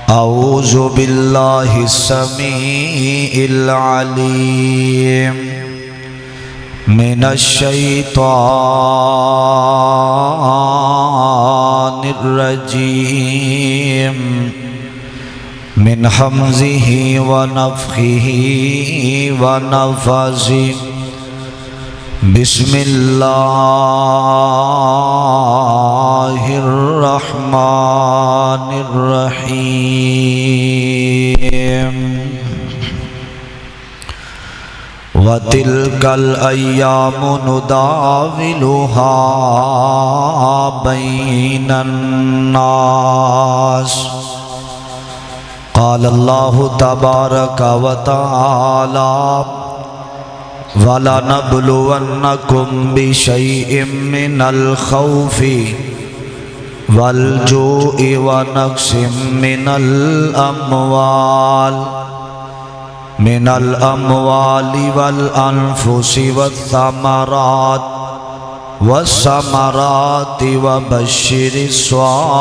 اعوذ باللہ السمیع العلیم من الشیطان الرجیم من حمزہ ونفخہ ونفثہ بسم اللہ الرحمن الرحیم وَتِلْكَ الْأَيَّامُ نُدَاوِلُهَا بَيْنَ النَّاسِ قال اللہ تبارک وتعالی وَلَنَبْلُوَنَّكُمْ بِشَيْءٍ مِّنَ الْخَوْفِ وَالْجُوعِ وَنَقْصٍ مِّنَ الْأَمْوَالِ وَالْأَنفُسِ وَالثَّمَرَاتِ وَبَشِّرِ الصَّابِرِينَ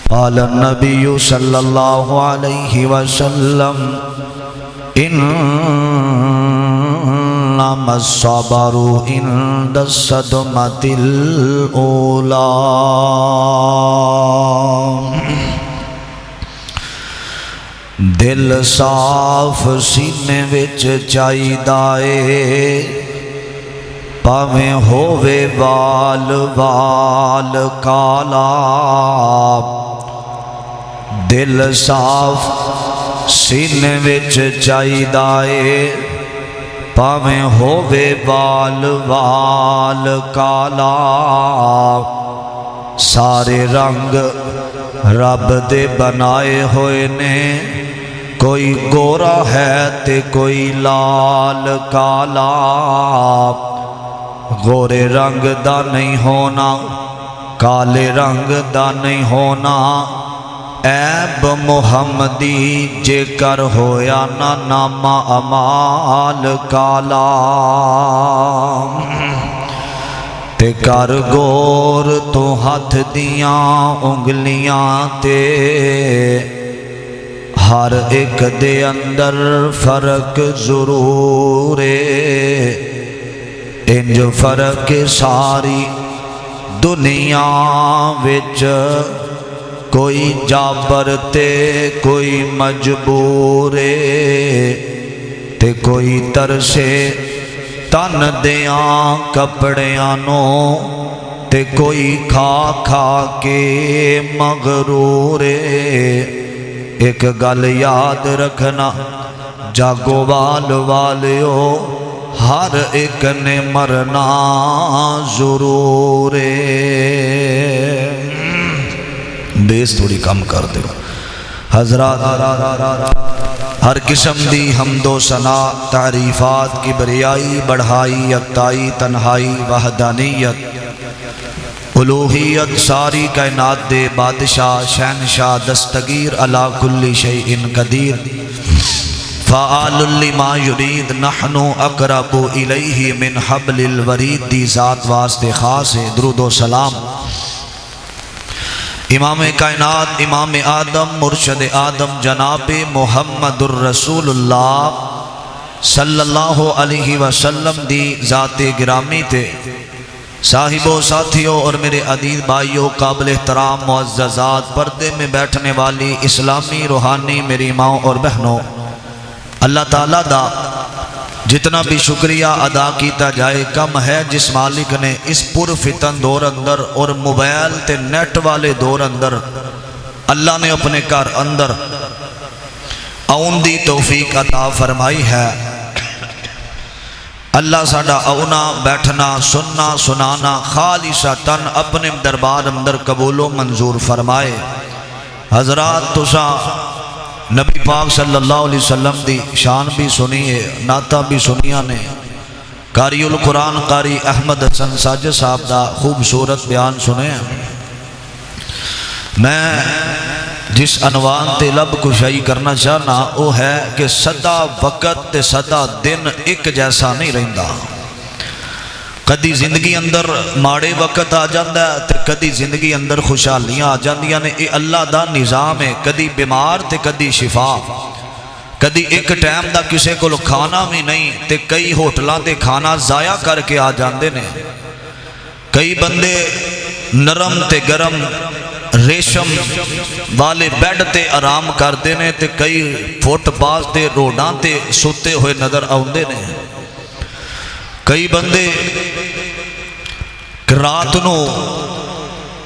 قال النبي صلى الله عليه وسلم إنما الصبر عند الصدمة الأولى دل صاف سینے وچ چاہیدا اے پاویں ہووے وال کالا دل صاف سینے وچ چاہیدا اے پاویں ہووے وال کالا سارے رنگ رب دے بنائے ہوئے نے کوئی گورا ہے تے کوئی لال کالا گورے رنگ دا نہیں ہونا کالے رنگ دا نہیں ہونا عیب محمدی جے کر ہویا نا نامہ امال کالا تے کر گور تو ہاتھ دیاں انگلیاں تے ہر ایک دے اندر فرق ضرور انج فرق ساری دنیا وچ کوئی جابر تے کوئی مجبور تے کوئی ترسے تن دیاں کپڑیاں نو تے کوئی کھا کھا کے مغرور ایک گل یاد رکھنا جاگو والیو ہر ایک نے مرنا ضرور بیس تھوڑی کم کر دے حضرات ہر قسم دی حمد و ثنا تعریفات کی بریائی بڑھائی یکتائی تنہائی وحدانیت الوہیت ساری کائنات دے بادشاہ شہنشاہ دستگیر علی کل شیء قدیر فعال لما یرید نحن اقرب الیہ من حبل الورید دی ذات واسطے خاص ہے درود و سلام امام کائنات امام آدم مرشد آدم جناب محمد الرسول اللہ صلی اللہ علیہ وسلم دی ذات گرامی تے صاحبوں ساتھیوں اور میرے عزیز بھائیوں قابل احترام معززات پردے میں بیٹھنے والی اسلامی روحانی میری ماں اور بہنوں اللہ تعالیٰ دا جتنا بھی شکریہ ادا کیتا جائے کم ہے جس مالک نے اس پر فتن دور اندر اور موبائل تے نیٹ والے دور اندر اللہ نے اپنے گھر اندر آن دی توفیق عطا فرمائی ہے اللہ ساڈا آنا بیٹھنا سننا سنانا خالصتاً اپنے دربار اندر قبول و منظور فرمائے حضرات تساں نبی پاک صلی اللہ علیہ وسلم دی شان بھی سنیے نعتہ بھی سنیا نے قاری القرآن قاری احمد حسن ساجد صاحب دا خوبصورت بیان سنے میں جس عنوان تے لب کشائی کرنا چاہنا وہ ہے کہ سدا وقت تے سدا دن ایک جیسا نہیں رہندا کدی زندگی اندر ماڑے وقت آ جاندہ ہے تے کدی زندگی اندر خوشحالیاں آ جاندیاں نے. یہ اللہ دا نظام ہے. کدی بیمار تے کدی شفا. کدی ایک ٹائم دا کسے کو کھانا بھی نہیں تے کئی ہوٹلاں تے کھانا ضائع کر کے آ جاندے نے. کئی بندے نرم تے گرم ریشم والے بیڈ تے آرام کردے نے تے کئی فٹ پاس تے روڈاں تے سوتے ہوئے نظر آوندے نے. کئی بندے رات نو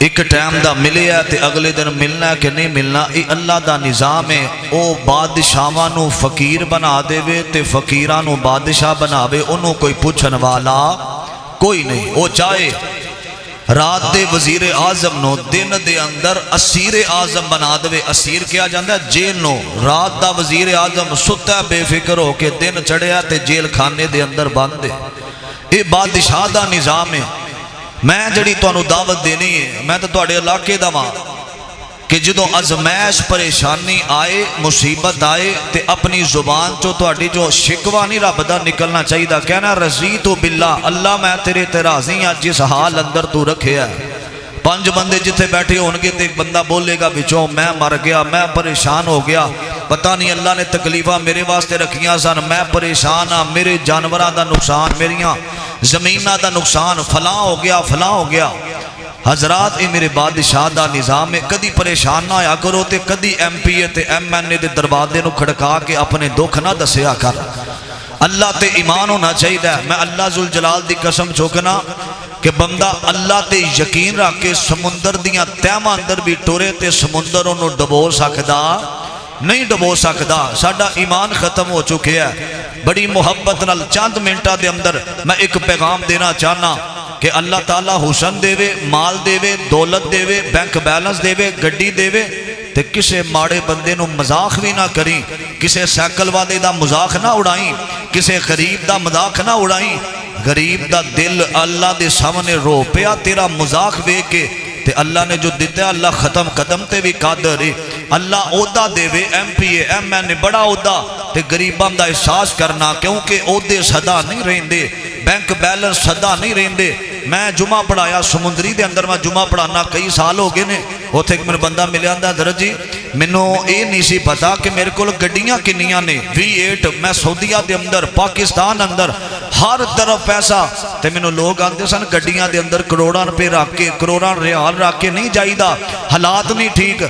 ایک ٹائم دا ملے ہے تے اگلے دن ملنا ہے کہ نہیں ملنا. یہ اللہ دا نظام ہے. او بادشاہاں نو فقیر بنا دے وے تے فقیراں نو بادشاہ بنا وے. انہوں کوئی پوچھن والا کوئی نہیں. او چاہے رات دے وزیر اعظم نو دن دے اندر اسیر اعظم بنا دے. اسیر کیا جاندہ ہے جیل نو. رات دا وزیر اعظم ستا ہے بے فکر ہو کے دن چڑھیا تے جیل خانے دے اندر بند دے. یہ بادشاہ دا نظام ہے. میں جڑی تانوں دعوت دینی ہے میں تو تواڈے علاقے دا واں کہ جدوں ازمائش پریشانی آئے مصیبت آئے تے اپنی زبان چو تواڈی جو شکوہ نہیں رب دا نکلنا چاہیے. کہنا رضیت باللہ اللہ میں تیرے تے راضی ہاں جس حال اندر تو رکھے ہے. 5 بندے جتھے بیٹھے ہونگے تے ایک بندہ بولے گا بچوں میں مر گیا میں پریشان ہو گیا پتہ نہیں اللہ نے تکلیفہ میرے واسطے رکھیاں سن میں پریشان ہاں میرے جانوراں دا نقصان میریاں زمیناں دا نقصان فلاں ہو گیا. حضرات یہ میرے بادشاہ دا نظام ہے. کدی پریشان نہ آیا کرو تے کدی ایم پی اے تے ایم این اے دے دروازے نو کھڑکا کے اپنے دکھ نہ دسیا کر. اللہ تے ایمان ہونا چاہیے. میں اللہ ذوالجلال دی قسم چوکنا کہ بندہ اللہ تے یقین رکھ کے سمندر دیاں تہماں اندر بھی ٹورے تے سمندر انہوں ڈبو سکدا نہیں ڈبو سکدا. ساڈا ایمان ختم ہو چکے ہے. بڑی محبت نال چند منٹا دے اندر میں ایک پیغام دینا چاہنا کہ اللہ تعالیٰ حسن دے وے مال دے وے دولت دے وے بینک بیلنس دے وے گڈی دے وے تے کسے ماڑے بندے نو مذاق بھی نہ کریں. کسے سائیکل والے دا مذاق نہ اڑائیں. کسے غریب دا مذاق نہ اڑائیں. غریب دا دل اللہ دے سامنے رو پیا تیرا مذاق بے کے تے اللہ نے جو دیتا ہے اللہ ختم قدم تے بھی قادر ہے. اللہ عہدہ دے وے M P A M N A بڑا عہدہ تے غریباں دا احساس کرنا کیونکہ عہدے صدا نہیں رہندے بینک بیلنس صدا نہیں رہندے. میں جمعہ پڑھایا سمندری دے اندر میں جمعہ پڑھانا کئی سال ہو گئے نے. اوتھے ایک میرے بندہ ملے آندا حضرت جی مینوں اے نہیں سی پتا کہ میرے کول گڈیاں کنیاں نے V8 میں سعودیہ دے اندر پاکستان اندر ہر طرف پیسہ تے مینوں لوگ آندے سن گڈیاں دے اندر کروڑاں روپے رکھ کے کروڑاں ریال رکھ کے نہیں جائیدا حالات نہیں ٹھیک.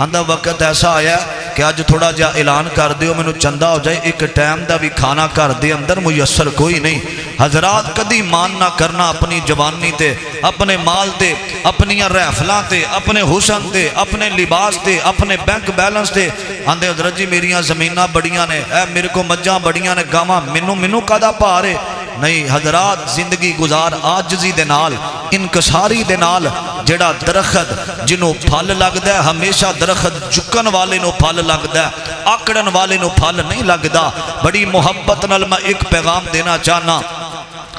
آندا وقت ایسا آیا کہ آج تھوڑا جا اعلان کر دیو مینوں چندہ ہو جائے ایک ٹائم دا بھی کھانا کر دے اندر میسر کوئی نہیں. حضرات کدی مان نہ کرنا اپنی جوانی تے اپنے مال تے اپنی رحفلاں تے اپنے حسن تے اپنے لباس تے اپنے بینک بیلنس تے. آندے حضرت جی میریاں زمیناں بڑیاں نے اے میرے کو مجھاں بڑیاں نے گاواں مینوں کدا پارے نہیں. حضرات زندگی گزار آجزی دے نال انکساری دے نال جڑا درخت جنوں پھل لگدا ہے ہمیشہ درخت جھکن والے نو پھل لگدا ہے آکڑن والے نو پھل نہیں لگدا. بڑی محبت نال میں ایک پیغام دینا چاہنا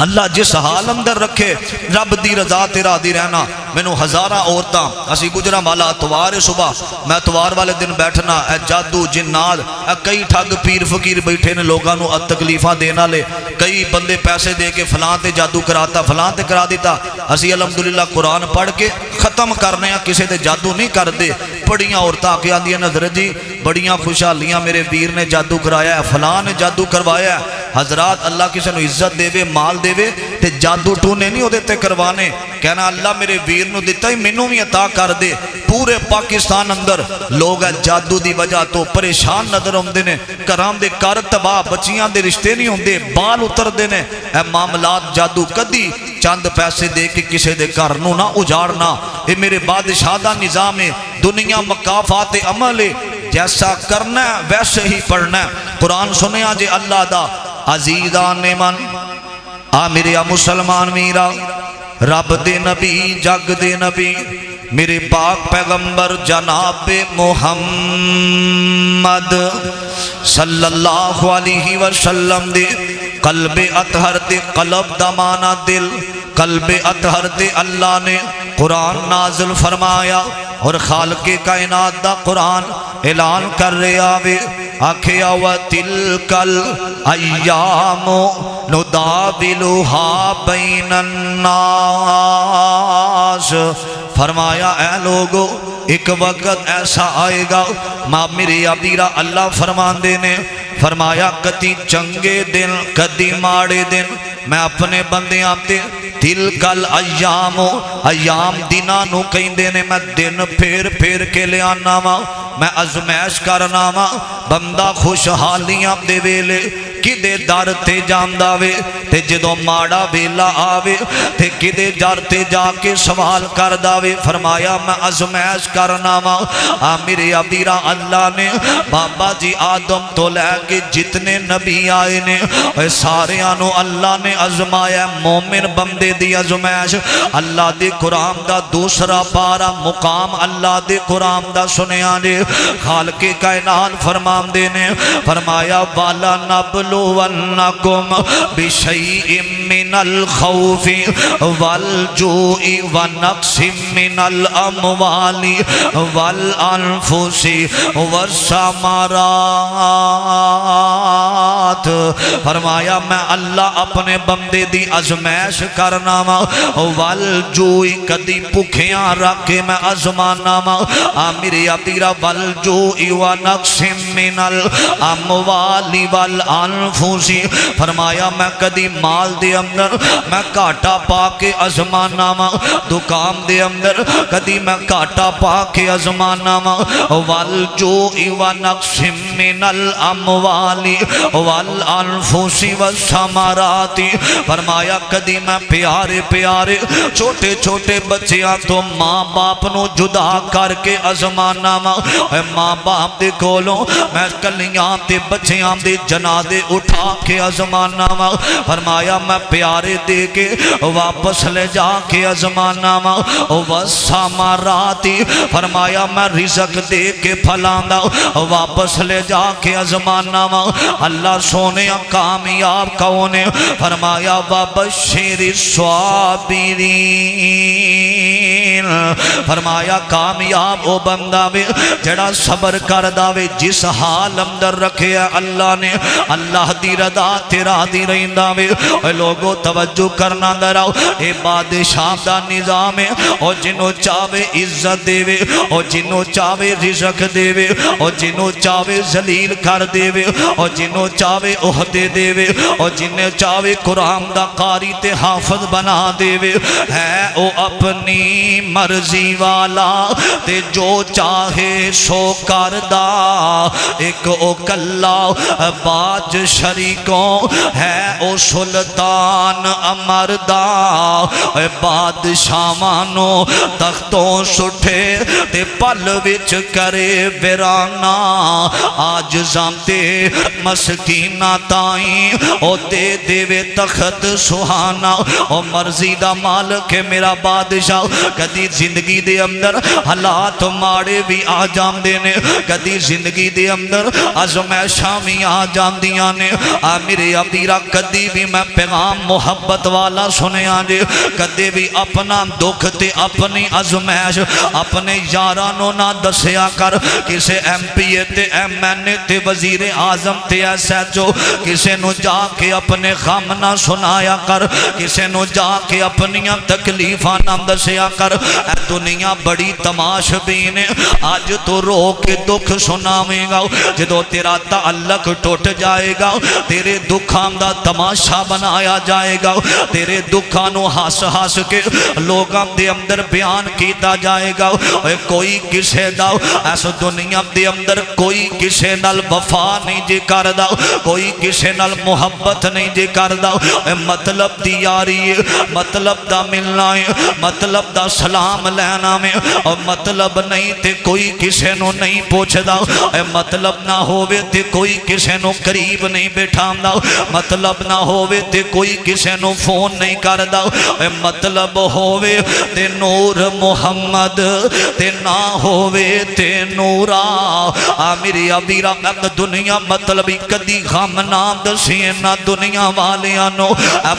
اللہ جس حال اندر رکھے رب دی رضا تے راضی رہنا. مینوں ہزاراں عورتاں اسی گجرا والا اتوار صبح میں اتوار والے دن بیٹھنا اے جادو جنات اے کئی ٹھگ پیر فقیر بیٹھے نے لوگاں نو تکلیفاں دینا لے. کئی بندے پیسے دے کے فلاں تے جادو کراتا فلاں تے کرا دیتا. اسی الحمدللہ قرآن پڑھ کے ختم کرنے ہیں کسے تے جادو نہیں کر دے. بڑیاں عورتاں کے آندیاں حضرت جی بڑیاں خوشحالیاں میرے ویر نے جادو کرایا ہے فلاں نے جادو کروایا ہے. حضرات اللہ کسی نو عزت دے وے مال دے وے تے جادو ٹونے نہیں ہوتے تے کروانے. کہنا اللہ میرے ویر نو دیتا ہی مینوں بھی عطا کر دے. پورے پاکستان اندر لوگ جادو دی وجہ تو پریشان نظر ہوندے نے. گھراں دے گھر تباہ بچیاں دے رشتے نہیں ہوندے بال اتردے نے. اے معاملات جادو کدی چند پیسے دے کے کسے دے گھر نو نہ اجاڑنا. اے میرے بادشاہ دا نظام ہے. دنیا مکافات عمل ہے جیسا کرنا ہے ویسے ہی پڑھنا ہے. قرآن سنیا جے اللہ دا عزیزان من آ میرے مسلمان میرا رب دے نبی جگ دے نبی میرے پاک پیغمبر جناب محمد صلی اللہ علیہ وسلم دے قلب اطہر دے قلب دمانا دل قلب اطہر دے اللہ نے قرآن نازل فرمایا اور خالق کائنات دا قرآن اعلان کر رہے آوے آکھیا وَتِلْكَ الْأَيَّامُ نُدَاوِلُهَا بَيْنَ النَّاسِ فرمایا اے لوگو ایک وقت ایسا آئے گا ماں میری ابیرہ اللہ فرماندے نے فرمایا کدی چنگے دن کدی ماڑے دن میں اپنے بندے آتے تِلْكَ الْأَيَّامُ ایام دینہ نو کہیں دینے میں دن پھیر پھیر کے لے آنا ماں میں ازمیش کرنا ماں بندہ خوشحالیاں دے ویلے کدے در تے جاندہ وے تے جدو ماڑا ویلا آوے تے کدے در تے جا کے سوال کردہ وے فرمایا میں ازمیش کرنا ماں میرے ابیرہ اللہ نے بابا جی آدم تو لے کے جتنے نبی آئے نے سارے آنو اللہ نے ازمایا مومن بندے دی ازمیش اللہ دے قرآن دا دوسرا پارا مقام اللہ دے قرآن دا سنیا نے خالق کائنات فرمان دینے فرمایا والا نبلونکم بشیء من الخوف والجوع ونقص من الاموال والانفس والثمرات فرمایا میں اللہ اپنے بندے دی ازمیش کرنا وا والجوع کدی بھوکیاں رکھ کے میں ازمانا وا میرے ابیرہ والجوع ونقص من الاموال والانفس فرمایا میں کدی مال دے اندر میں کاٹا پا کے ازمانا وا دکان دے اندر کدی میں کاٹا پا کے ازمانا وا والجوع ونقص من الاموال والانفس والثمرات فرمایا کدی میں پیارے پیارے چھوٹے چھوٹے بچیاں تو ماں باپ نو جدا کر کے ازمانا وا ماں باپ دے کولوں میں کلیاں تے بچیاں دے جنازے اٹھا کے ازمانا وا فرمایا میں پیارے دے کے واپس لے جا کے ازمانا وا والثمرات فرمایا میں رزق دے کے پھلاندا واپس لے جا کے ازمانا وا اللہ سونے کامیاب کون ہے فرمایا وَبَشِّرِ الصَّابِرِينَ فرمایا کامیاب او بندہ وے جڑا صبر کردہ وے جس حال اندر رکھے اللہ نے اللہ دی رضا تیرا دی رہندہ وے لوگوں توجہ کرنا دراؤ اے بادشاہ دا نظام ہے او جنو چاہوے عزت دے وے او جنو چاہوے رزق دے وے او جنو چاہوے ذلیل کر دے وے او جنو چاہوے عہدے دے وے او جنو چاہوے قرآن دا قاری تے حافظ بنا دے وے ہے او اپنی مرضی والا تے جو چاہے سو کردہ ایک او کلا باج شریکوں ہے او سلطان امردہ بادشاہ مانو تختوں سٹھے تے پل وچ کرے ویرانا آج زامتے مسکینہ تائیں او دے دے وے تخت سہانا او مرضی دا مالک ہے میرا بادشاہ کدی زندگی دے اندر حالات ماڑے بھی آ جام دینے کدی زندگی دے اندر ازمیشاں بھی آ جام دیاں نے میرے ابیرہ کدی بھی میں پیغام محبت والا سنے آجے کدی بھی اپنا دکھ تے اپنی ازمیش اپنے یارانوں نہ دسیا کر کسے ایم پی اے تے ایم این اے تے وزیر اعظم تے ایس ایچ او کسے نو جا کے اپنے غم نہ سنایا کر کسے نو جا کے اپنی تکلیفاں نہ دسیا کر اے دنیا بڑی تماش بینے آج تو رو کے دکھ سناویں گا جدو تیرا تعلق ٹوٹ جائے گا تیرے دکھاں دا تماشا بنایا جائے گا تیرے دکھاں نو ہاس ہاس کے لوگاں دے اندر بیان کیتا جائے گا کوئی کسے دا ایس دنیا دے اندر کوئی کسے نال وفا نہیں جے کردہ کوئی کسے نال محبت نہیں جے کردہ مطلب دی یاری ہے مطلب دا ملنا ہے مطلب دا سلام لینا میں اور مطلب نہیں تے کوئی کسے نو نہیں پوچھ دا مطلب نہ ہووے تے کوئی کسے نو قریب نہیں بیٹھا دا مطلب نہ ہووے تے کوئی کسے نو فون نہیں کردہ مطلب ہووے تے نور محمد تے نہ ہووے تے نورا میری ابیرہ دنیا مطلبی کدی غم نام دسیے نہ دنیا والیاں نو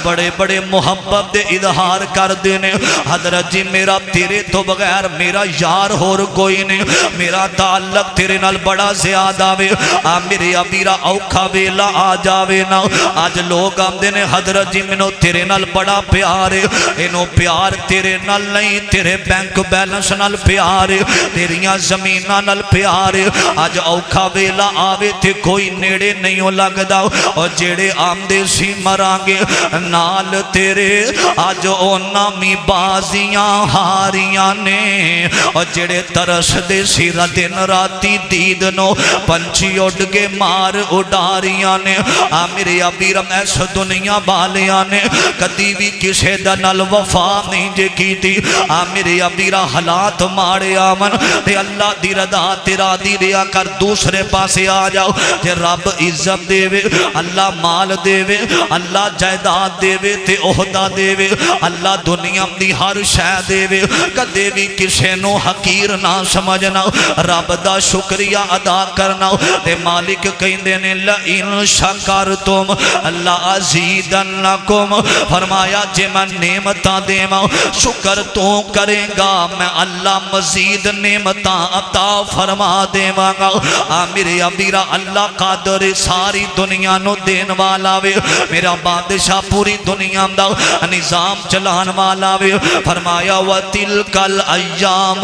بڑے بڑے محبت دے اظہار کر دینے حضرت جی میرا تیرے تو بغیر میرا یار ہور کوئی نہیں، میرا تعلق تیرے نال بڑا زیادہ وے، آ میرے ابیرا اوکھا ویلا آ جاوے نا، آج لوگ آمدے نے حضرت جی منو تیرے نال بڑا پیار ہے، انہوں پیار تیرے نال نہیں، تیرے بینک بیلنس نال پیار ہے، تیریاں زمینہ نال پیار ہے، آج اوکھا ویلا آوے تے کوئی نیڑے نہیں ہو لگ دا، اور جیڑے آمدے سی مرانگے نال تیرے، آج او نامی بازیاں ہاریاں نے، اور جیڑے ترس دے سی دن راتی دید نو پنچھی اڑ کے مار اڈاریاں نے، آ میرے ابیرم ایس دنیا بالیاں نے کدی بھی کسے دا نال وفا نہیں جے کی تھی، آ میرے ابیرہ حالات مارے آمن تے اللہ دی رضا تیرا دی ریا کر دوسرے پاسے آ جاؤ، جے رب عزت دے وے، اللہ مال دے وے، اللہ جائداد دے وے تے عہدہ دے وے، اللہ دنیا دی ہر شے دے وے، کدے بھی کسے نو حقیر نہ سمجھنا، رب دا شکریہ ادا کرنا، تے مالک کہندے نے لئن شکرتم اللہ ازیدنکم، فرمایا جے میں نعمتاں دیواں شکر تو کرے گا میں اللہ مزید نعمتاں عطا فرما دیواں گا، آ میرے ابیرہ اللہ قادر ساری دنیا نو دین والا وے، میرا بادشاہ پوری دنیا دا نظام چلان والا وے، فرمایا وَتِلْكَ الْأَيَّامُ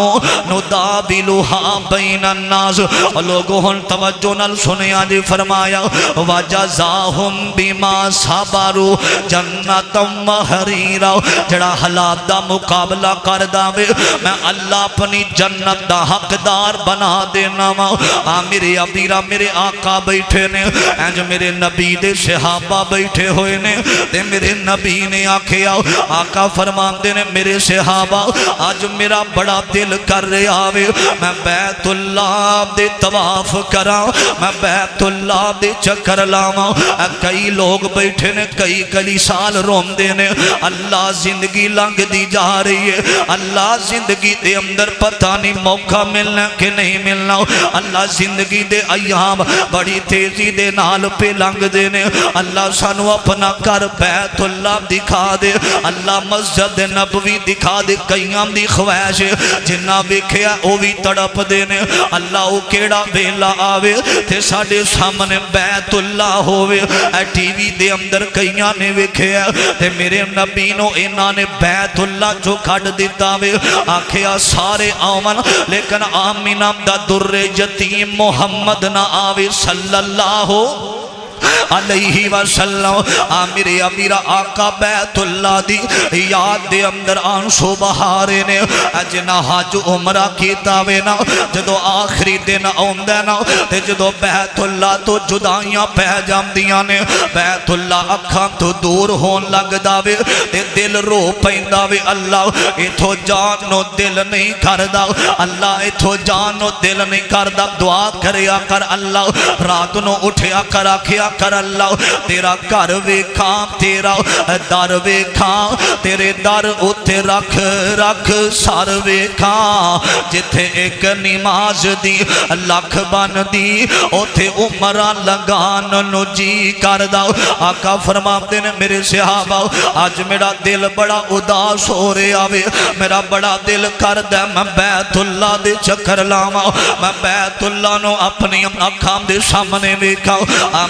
نُدَابِلُهَا بَيْنَ النَّاسِ، لوگوں ہن توجہ نال سنیا جی، فرمایا وَجَزَاهُمْ بِمَا صَبَرُوا جَنَّةً وَحَرِيرًا، جڑا حالات دا مقابلہ کر داوے میں اللہ اپنی جنت دا حقدار بنا دینا وا، آ میرے ابیرہ میرے آقا بیٹھے نے، انج میرے نبی دے صحابہ بیٹھے ہوئے نے، تے میرے نبی نے آکھیا، آقا فرماندے نے میرے صحابہ آج میرا بڑا دل کر رہے آوے میں بیت اللہ دے طواف کرا، میں بیت اللہ دے چکر لاواں، کئی لوگ بیٹھے نے کئی کئی سال روم دے نے، اللہ زندگی لنگ دی جا رہی ہے، اللہ زندگی دے اندر پتہ نہیں موقع ملنا کہ نہیں ملنا، اللہ زندگی دے ایام بڑی تیزی دے نال پہ لنگ دے نے، اللہ سانو اپنا کر بیت اللہ دکھا دے، اللہ مسجد نبوی دکھا دے، کئیام دی خواہش جنہ بکھیا او بھی تڑپ دے نے، اللہ او کیڑا بیلا آوے تے ساڑے سامنے بیت اللہ ہووے، اے ٹی وی دے اندر کئیاں نے بکھیا تے میرے نبی نو انہاں نے بیت اللہ جو کھڑ دیتا وے، آکھیا سارے آمن لیکن آمینہ دا در یتیم محمد نہ آوے صلی اللہ علیہ وسلم، آمیر امیرہ آقا بیت اللہ دی یاد دے اندر آنسو بہارے نے، اجنا حج عمرہ کیتا وے نا، جدو آخری دن آمدے نا تے جدو بیت اللہ تو جدائیاں پہ جام دیاں نے، بیت اللہ اکھاں تو دور ہون لگ داوے تے دل رو پہندہ وے، اللہ اتھو جانو دل نہیں کردہ، اللہ اتھو جانو دل نہیں کردہ، دعا کریا کر اللہ، رات نو اٹھیا کر آکھیا کر اللہ، تیرا گھر ویکھاں تیرا در ویکھاں، تیرے در اتے رکھ رکھ سر ویکھاں، جتھے ایک نماز دی لکھ بن دی اتے عمرہ لگان نو جی کردہ، آقا فرماتے نے میرے صحابہ آج میرا دل بڑا اداس ہو رہے آوے، میرا بڑا دل کردہ میں بیت اللہ دے چکر لاواں، میں بیت اللہ نو اپنی اکھاں دے سامنے ویکھاں،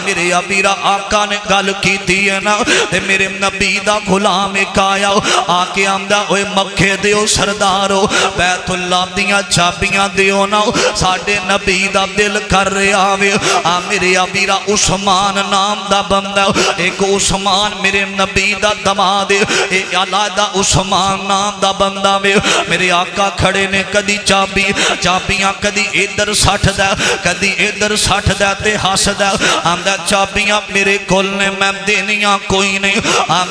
میرے ابیرہ آقا نے گل کی دیئے نا تے میرے نبی دا غلام ایک آیا آکے آمدہ اوے مکھے دیو سردارو بیت اللہ دیاں چابیاں دیو نا ساڑھے نبی دا دل کر رہے آوے، میرے ابیرہ عثمان نام دا بندہ، ایک عثمان میرے نبی دا دماد، ایک علیحدہ عثمان نام دا بندہ میرے آقا کھڑے نے کدی چابیاں کدی ادھر سٹھ دا کدی ادھر سٹھ دا تے ہس دا، آمدہ چابیاں میرے کول نے میں دینیاں کوئی نہیں،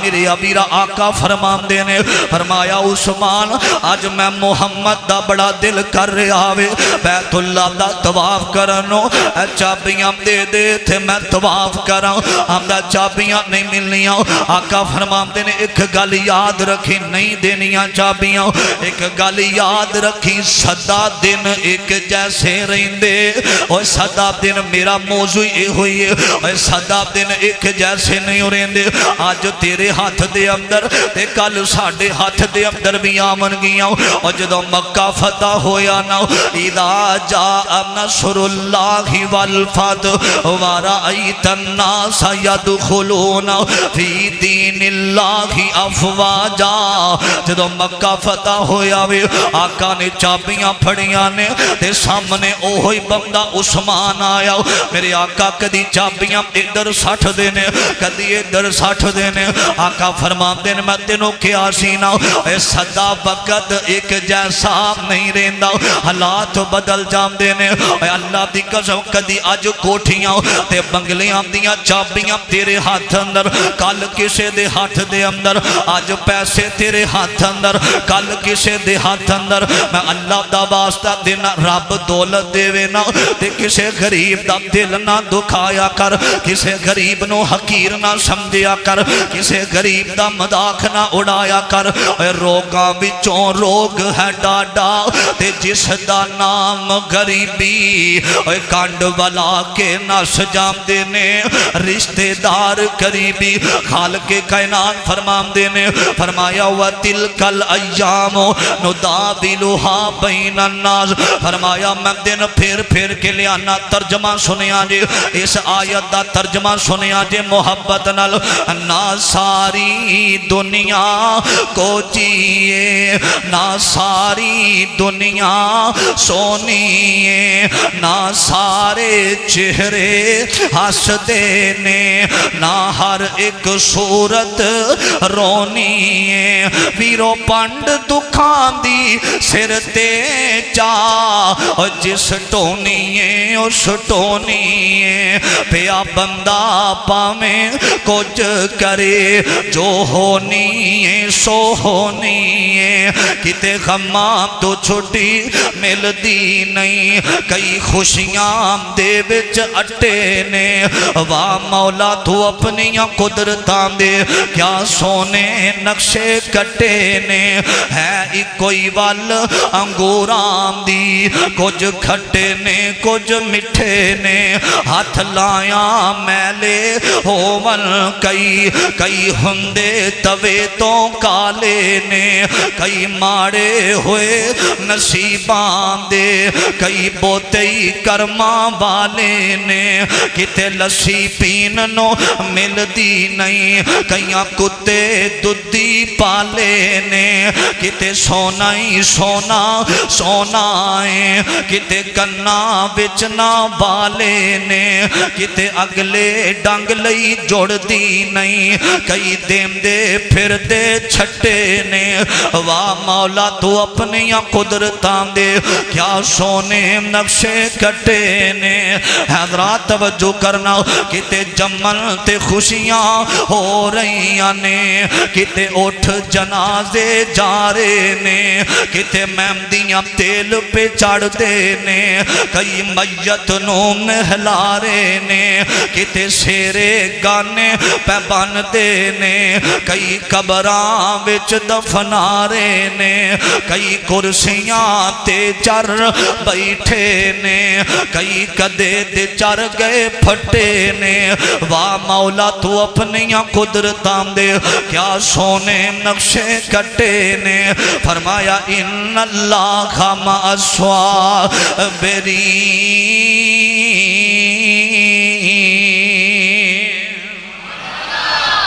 میرے ابیرہ آقا فرمان دینے، فرمایا عثمان آج میں محمد دا بڑا دل کر رہے آوے، بیت اللہ دا طواف کرنو، چابیاں دے دے تھے میں طواف کروں، آمدہ چابیاں نہیں ملنیاں، آقا فرمان دینے ایک گل یاد رکھی نہیں دینیاں چابیاں، ایک گل یاد رکھی صدا دن ایک جیسے رہندے، اور صدا دن میرا موضوع یہ ہوئی ہے، اور صدا سدا دن ایک جیسے نہیں ہو رہے آج تیرے ہاتھ دے اندر تے کل ساڑے ہاتھ دے اندر بھی آمن گیا اور جدو مکہ فتح ہویا نا اذا جاء نصر اللہ والفتح ورأیت الناس يدخلون فی دین اللہ افواجا جدو مکہ فتح ہویا وے آقا نے چابیاں پھڑیاں نے تے سامنے اوہی بندہ عثمان آیا میرے آقا کدی چابیاں ادھر سٹھ دینے کدی ادھر سٹھ دینے آقا فرما دینے میں تینوں کیا سینا اے صدا وقت ایک جیسا نہیں رہندا حالات بدل جام دینے اے اللہ دی قسم کدی آج کوٹھیاں تے بنگلیاں دیاں چابیاں تیرے ہاتھ اندر کل کسے دے ہاتھ دے اندر آج پیسے تیرے ہاتھ اندر کل کسے دے ہاتھ اندر میں اللہ دا واسطہ دینا رب دولت دے وینا تے کسے غریب دا دل نہ دکھایا کر کسے غریب نو حقیر نہ سمجھیا کر کسے غریب دا مذاق نہ اڑایا کر اے روگاں وچوں روگ ہے ڈاڈا تے جس دا نام غریبی اے کانڈ والا کے نس جام دینے رشتہ دار قریبی خالق کائنات فرمام دینے فرمایا وَتِلْكَ الْأَيَّامُ نُدَاوِلُهَا بَيْنَ النَّاسِ فرمایا میں دن پھر کے لئے آنا ترجمہ سنیا جے اس آیت دا ترجمہ سنیا جے محبت نال نہ ساری دنیا کو جیے نہ ساری دنیا سونیے نہ سارے چہرے ہس دینے نہ ہر ایک صورت رونیے ویرو پنڈ دکھان دی سر تے چاہ جس ٹونیے اس ٹونیے پیا بندہ پامیں کچھ کرے جو ہونیے سو ہونیے کتے غمام تو چھوٹی مل دی نہیں کئی خوشیاں دے وچ اٹے نے واہ مولا تو اپنیاں قدرتاں دے کیا سونے نقشے کٹے نے ہے ایک کوئی وال انگورام دی کچھ کھٹے نے کچھ مٹھے نے ہاتھ لائیاں میلے ہوون کئی ہندے توے تو کالے نے کئی ماڑے ہوئے نصیبان دے کئی بوتئی کرماں والے نے کتے لسی پین نو مل دی نہیں کئیاں کتے دودی پالے نے کتے سونا ہی سونا سونائیں کتے کنا بچنا والے نے کتے اگلے ڈنگ لئی جوڑ دی نہیں کئی دیم دے پھر دے چھٹے نے واہ مولا تو اپنیاں قدرتان دے کیا سونے نقشے کٹے نے حضرات توجہ کرنا کتے جمن تے خوشیاں ہو رہیاں نے کتے اٹھ جنازے جارے نے کتے مہمدیاں تیل پہ چڑھ دے نے کئی میت نو نہلارے نے کتے سیرے گانے پہ بن دے نے کئی قبراں وچ دفنارے نے کئی کرسیاں تے چر بیٹھے نے کئی کدے دے چر گئے پھٹے نے واہ مولا تو اپنیاں قدرتان دے کیا سونے نقشے کٹے نے فرمایا ان اللہ مع الصابرین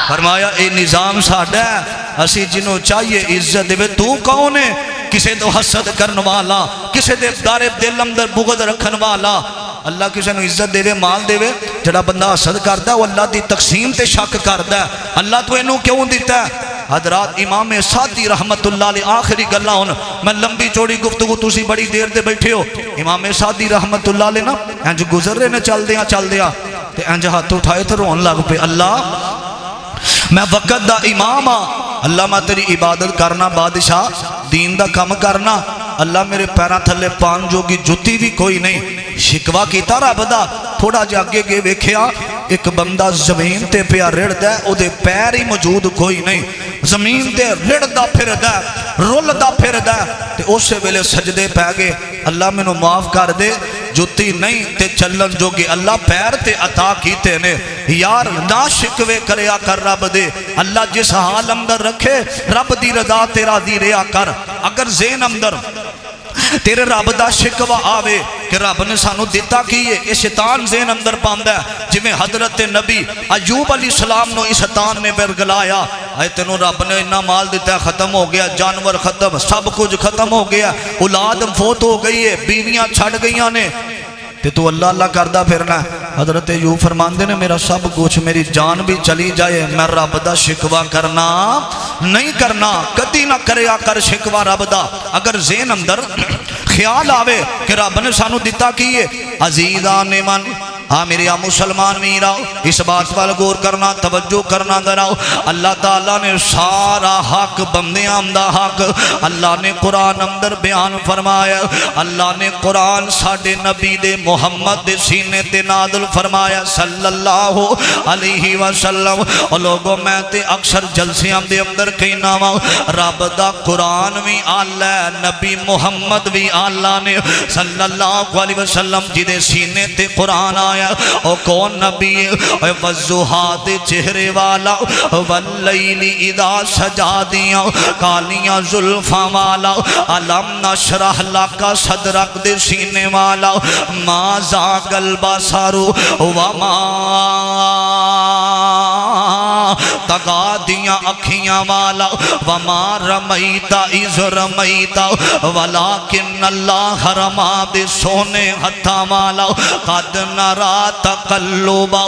فرمایا اے نظام ساڑھا ہے اسی جنہوں چاہیے عزت دے تو کون ہے کسے تو حسد کرن والا کسے دے دارے دل اندر بغض رکھن والا اللہ کسے نو عزت دے مال دے جڑا بندہ حسد کرتا ہے وہ اللہ دی تقسیم تے شک کرتا ہے اللہ تو انہوں کیوں دیتا ہے حضرات امام سعدی رحمت اللہ علیہ آخری گلہ ہونا میں لمبی چوڑی گفتگو تُسی بڑی دیر دے بیٹھے ہو امام سعدی رحمت اللہ علیہ نا انج گزر رہے نے چل دیا تے انج ہاتھ اٹھائے تو رون لگ پہ اللہ میں وقت دا امام ہاں اللہ میں تیری عبادت کرنا بادشاہ دین دا کم کرنا اللہ میرے پیرا تھلے پان جو کی جتی بھی کوئی نہیں شکوا کیتا رب دا تھوڑا جا اگے گے ویکھیا ایک بندہ زمین تے پیا رڑ دا او دے پیر ہی موجود کوئی نہیں زمین تے رڑ دا پھر دا رول دا پھر دا تے اسے ویلے سجدے پہ گئے اللہ میں نو معاف کر دے جتی نہیں تے چلن جو کہ اللہ پیر تے عطا کیتے نے یار نہ شکوے کریا کر رب دے اللہ جس حال اندر رکھے رب دی رضا تے راضی رہیا کر اگر ذہن اندر تیرے رب دا شکوہ آوے کہ رب نے سانو دیتا کیے یہ شیطان ذہن اندر پاندہ ہے جویں حضرت نبی ایوب علیہ السلام نو اس شیطان نے برگلایا اے تینوں رب نے اتنا مال دیتا ہے ختم ہو گیا جانور ختم سب کچھ ختم ہو گیا اولاد فوت ہو گئی ہے بیویاں چھڑ گئیاں نے تو اللہ اللہ کردہ پھرنا ہے حضرت ایوب فرماندے نے میرا سب کچھ میری جان بھی چلی جائے میں رب دا شکوہ کرنا نہیں کرنا کدی نہ کریا کر شکوہ رب دا اگر ذہن اندر خیال آوے کہ رب نے سانو دیتا کیے عزیزان من ہاں میرے مسلمان میراؤ اس بات پر غور کرنا توجہ کرنا دراؤ اللہ تعالیٰ نے سارا حق بندیاں دا حق اللہ نے قرآن اندر بیان فرمایا اللہ نے قرآن ساڑھے نبی دے محمد دے سینے تے نازل فرمایا صلی اللہ علیہ وسلم اور لوگوں میں تے اکثر جلسیاں دے اندر کہنا ہوں رب دا قرآن بھی اللہ نبی محمد بھی اللہ نے صلی اللہ علیہ وسلم جدے سینے تے قرآن آیا او کون نبی ہے وضحا دے چہرے والا واللیل اذا سجا دیا کالیاں زلفاں والا علم نشرح لکا صدرک دے سینے والا ما زاغ البصر وما تگا دیا اکھیاں والا وما رمیتا اذ رمیتا ولیکن اللہ رما دے سونے ہتھا والا قد نرا تقلبا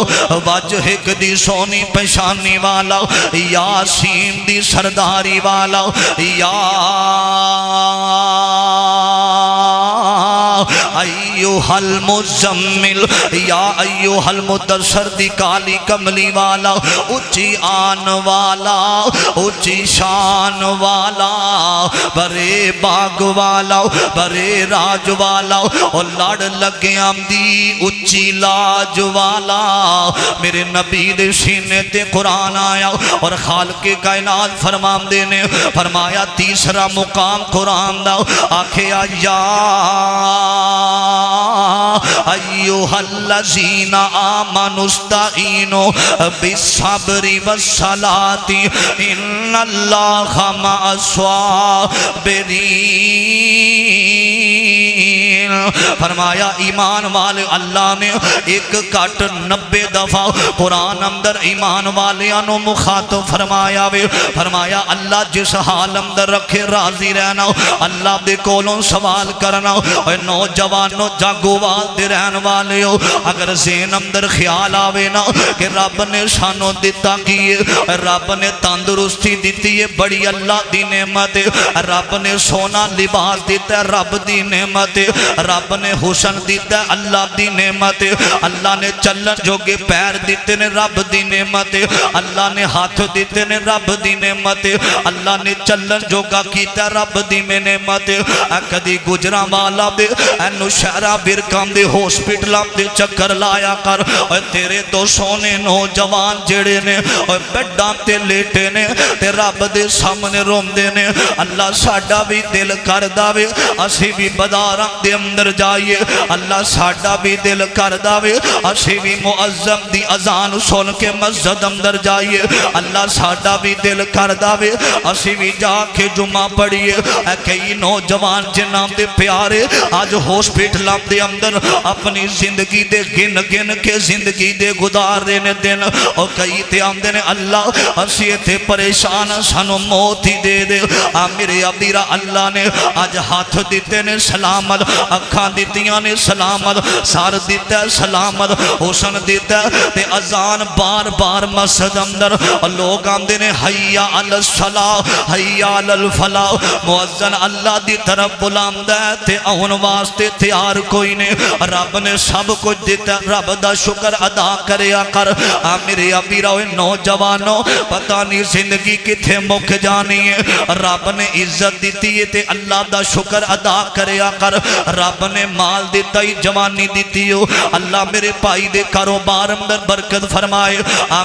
وجہک دی سونی پشانی والا یاسین دی سرداری والا یا ایوہ المزمل یا ایوہ المدثر دی کالی کملی والا اچھی آن والا اچھی شان والا برے باغ والا برے راج والا اور لڑ لگے آمدی اچھی لاج والا میرے نبی دے سینے تے قرآن آیا اور خالق کائنات فرمان دینے فرمایا تیسرا مقام قرآن دا آکھیا یا ایوہ الذین آمنوا استعینوا بالصبر والصلاۃ ان اللہ مع الصابرین فرمایا ایمان والے اللہ نے ایک کٹ 90 دفعہ قرآن اندر ایمان والیاں مخاطب فرمایا وے فرمایا اللہ جس حال اندر رکھے راضی رہنا اللہ دے کولوں سوال کرنا اے نوجوانوں جاگوال دے رہن والے ہو اگر ذہن اندر خیال آوے نا کہ رب نے شانوں دیتا کیے رب نے تندرستی دیتی ہے بڑی اللہ دی نعمت رب نے سونا لباس دیتا ہے رب دی نعمت رب نے حسن دیتا ہے اللہ دی نعمت اللہ نے چلن جوگے پیر دیتے نے رب دی نعمت اللہ نے ہاتھ دیتے نے رب دی نعمت اللہ نے چلن جوگا کیتا ہے رب دی میں نعمت کدی گجرا والا دے اینو شہرہ برکام دے ہاسپٹلاں دے چکر لایا کر اور تیرے دو سونے نوجوان جڑے نے اور بیڈاں تے لیٹے نے تے رب دے سامنے روم دے نے اللہ ساڈا بھی دل کر داوے اسی بھی بازاراں دے اندر جائیے اللہ ساڈا بھی دل کر داوے اسی بھی معظم دی اذان سن کے مسجد اندر جائیے اللہ ساڈا بھی دل کر داوے اسی بھی جا کے جمعہ پڑھیے اے کئی نوجوان جنہاں دے پیارے آج ہاسپٹلاں دے اندر اپنی زندگی دے گن گن کے زندگی دے گزار دینے دن اور کئی تے آمدے نے اللہ اسی تے پریشان سانو موت ہی دے دے میرے ابیرہ اللہ نے آج ہاتھ دیتے نے سلامت اکھاں دیتیاں نے سلامت سار دیتا ہے سلامت حسن دیتا ہے تے اذان بار بار مسجد اندر لوگ آمدے نے حیاء علی الصلاۃ حیاء علی الفلاح مؤذن اللہ دی طرف بلامدہ ہے تے اون واسطے تیار کوئی نے رب نے سب کچھ دیتا ہے رب دا شکر ادا کریا کر میرے ابیرہ نوجوانوں پتہ نہیں زندگی کتھے مک جانی ہے رب نے عزت دیتی ہے تے اللہ دا شکر ادا کریا کر رب رب نے مال دیتا ہی جوانی دیتی ہو اللہ میرے پائی دے کاروبار اندر برکت فرمائے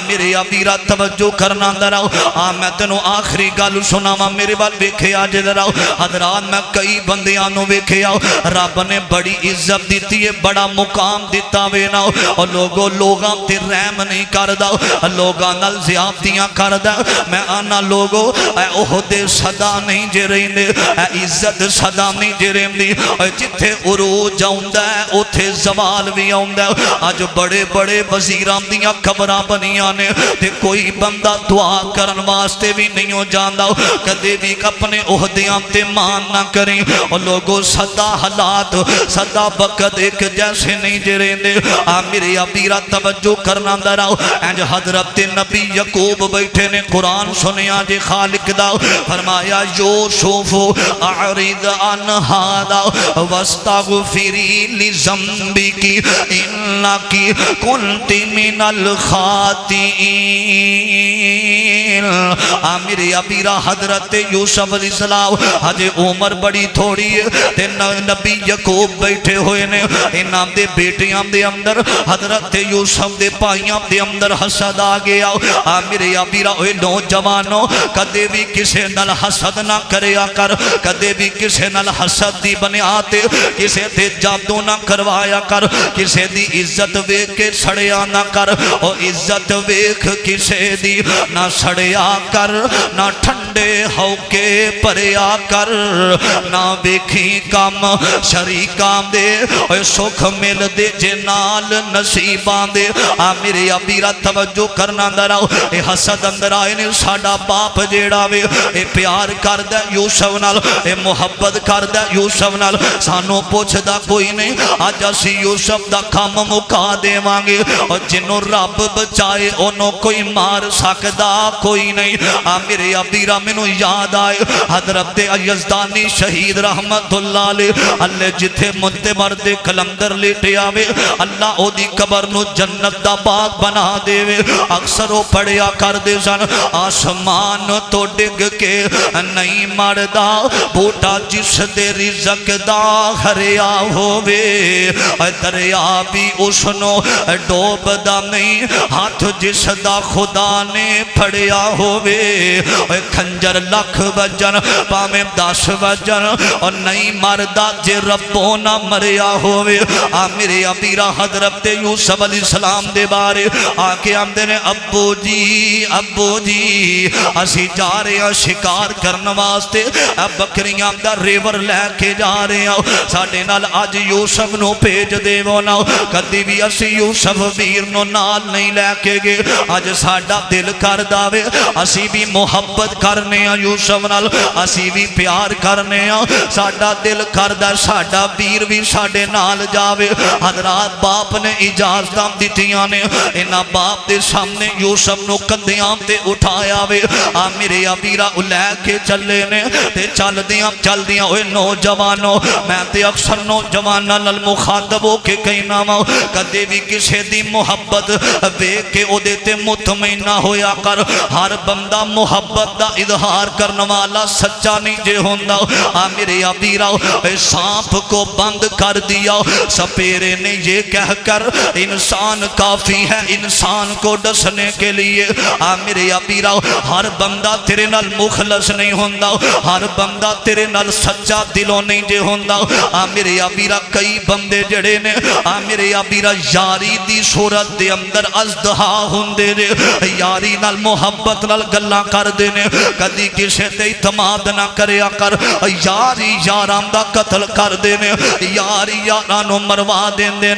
میرے ابیرہ توجہ کرنا دراؤ میں تنو آخری گل سناوا میرے بال ویکھے آج دراؤ حضرات میں کئی بندیانوں ویکھے آؤ رب نے بڑی عزت دیتی ہے بڑا مقام دیتا ویناؤ اور لوگاں تے رحم نہیں کرداؤ لوگاں نال زیادتیاں کرداؤ میں آنا لوگو اے احد صدا نہیں جے رہنے اے عزت صدا نہیں جے رہنے جتھے عروج آؤندہ ہے اتھے زوال بھی آؤندہ ہے آج بڑے بڑے وزیران دیاں قبرہ بنیاں نے تے کوئی بندہ دعا کرن واسطے بھی نہیں ہو جاندہ کدے بھی اپنے عہدیاں تے مان نہ کریں اور لوگوں صدا حالات صدا وقت ایک جیسے نہیں جے رہنے میرے ابیرہ توجہ کرنا دراؤ اینج حضرت نبی یعقوب بیٹھے نے قرآن سنیا جے خالق داؤ فرمایا یوسف اعرض عن ھذا واستغفری لذنبک انک کنت من الخاطئین میرے ابیرہ حضرت یوسف علیہ السلام حجے عمر بڑی تھوڑی ہے تے نبی یعقوب بیٹھے ہوئے نے انہاں دے بیٹیاں دے اندر حضرت یوسف دے پائیاں دے اندر حسد آ گیا میرے ابیرہ اوے نوجوانوں کدے بھی کسے نال حسد نہ کریا کر کدے بھی کسے نال حسد دی بنیاد کسے تے جادو نہ کروایا کر کسے دی عزت ویکھ کے سڑیا نہ کر او عزت ویکھ کسے دی نہ سڑیا کر نہ ٹھنڈے ہو کے پریا کر نہ ویکھی کم شریکان دے اوے سکھ مل دے جنال نصیبان دے میرے ابیرہ توجہ کرنا دراؤ اے حسد اندر آئے نے ساڑا باپ جیڑا وے اے پیار کردہ یوسف نال اے محبت کردہ یوسف نال سانو پوچھ دا کوئی نہیں آج اسی یوسف دا کام مکا دے مانگے اور جنہوں رب بچائے انہوں کوئی مار سکدا کوئی نہیں میرے ابیرہ منو یاد آئے حضرت یزدانی شہید رحمت اللہ علیہ اللہ جتھے منتے مرد کلندر لیٹے آوے اللہ او دی قبر نو جنت دا باغ بنا دے وے اکثر وہ پڑیا کر دے سن آسمان تو ڈگ کے نہیں مردہ بوٹا جس دے رزق دا ہریا ہووے دریا بھی اسنو ڈوب دا نہیں ہاتھ جس دا خدا نے پھڑیا ہووے کھنجر لکھ وجن پامیں 10 وجن اور نہیں مردہ جے ربوں نہ مریا ہووے میرے ابیرہ حضرت یوسف علیہ السلام دے بارے آکے آمدے نے ابو جی اسی جا رہے ہیں شکار کرنا واسطے بکریاں دا ریور لے کے جا رہے ہیں ساڑھے نال آج یوسف نو پیج دے وونا کدی بھی اسی یوسف ویر نو نال نہیں لے کے گے آج ساڑھا دل کر داوے اسی بھی محبت کرنے ہیں یوسف نال اسی بھی پیار کرنے ہیں ساڑھا دل کر دا ساڑھا ویر بھی ساڑھے نال جاوے حضرات باپ نے اجازتاں دیتیاں نے انہا باپ دے سامنے یوسف نو کندیاں تے اٹھایا وے میرے ابیرہ لے کے چلے نے تے چل دیاں ہوئے نوجوانوں میں تے اکثر نوجوانہ للمخاطب ہو کے کہنا ماں کدے بھی کسے دی محبت وے کے او دیتے مطمئنہ ہویا کر ہر بندہ محبت دا اظہار کرنا والا سچا نہیں جے ہوندہ میرے ابیرہ سانپ کو بند کر دیا سپیرے نے یہ کہہ کر انسان کافی ہے انسان کو ڈسنے کے لیے میرے ابیرہ ہر بندہ تیرے نال مخلص نہیں ہوندہ ہر بندہ تیرے نال سچا دلوں نہیں جے ہوندہ میرے ابیرہ کئی بندے جڑے نے میرے ابیرہ یاری دی صورت دے اندر ازدہا ہوندے نے یاری نال محبت نال گلہ کر دینے کدی کسے تے اعتماد نہ کریا کر یاری یاران دا قتل کر دینے یاری یارانو مروا دینے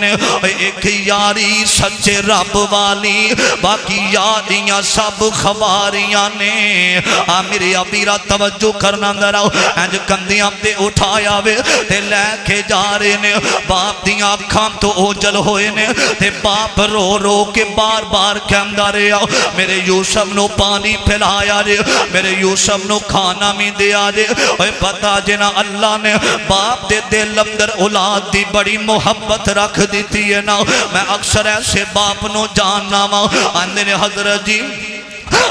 ایک یاری سچے رب والی باقی یاریاں سب خواریاں نے میرے ابیرہ توجہ کرنا دراؤ اینج کندیاں تے اٹھایا وے تے لے کے جا رہے نے باپ دیاں اکھاں تو اوجل ہوئے نے تے باپ رو رو کے بار بار کہندہ رہے آؤ میرے یوسف نو پانی پھیلایا جے میرے یوسف نو کھانا میں دیا جے پتا جنا اللہ نے باپ دے دل اندر اولاد دی بڑی محبت رکھ دیتی ہے نا میں اکثر ایسے باپ نو جاننا ماں اندر حضرت جی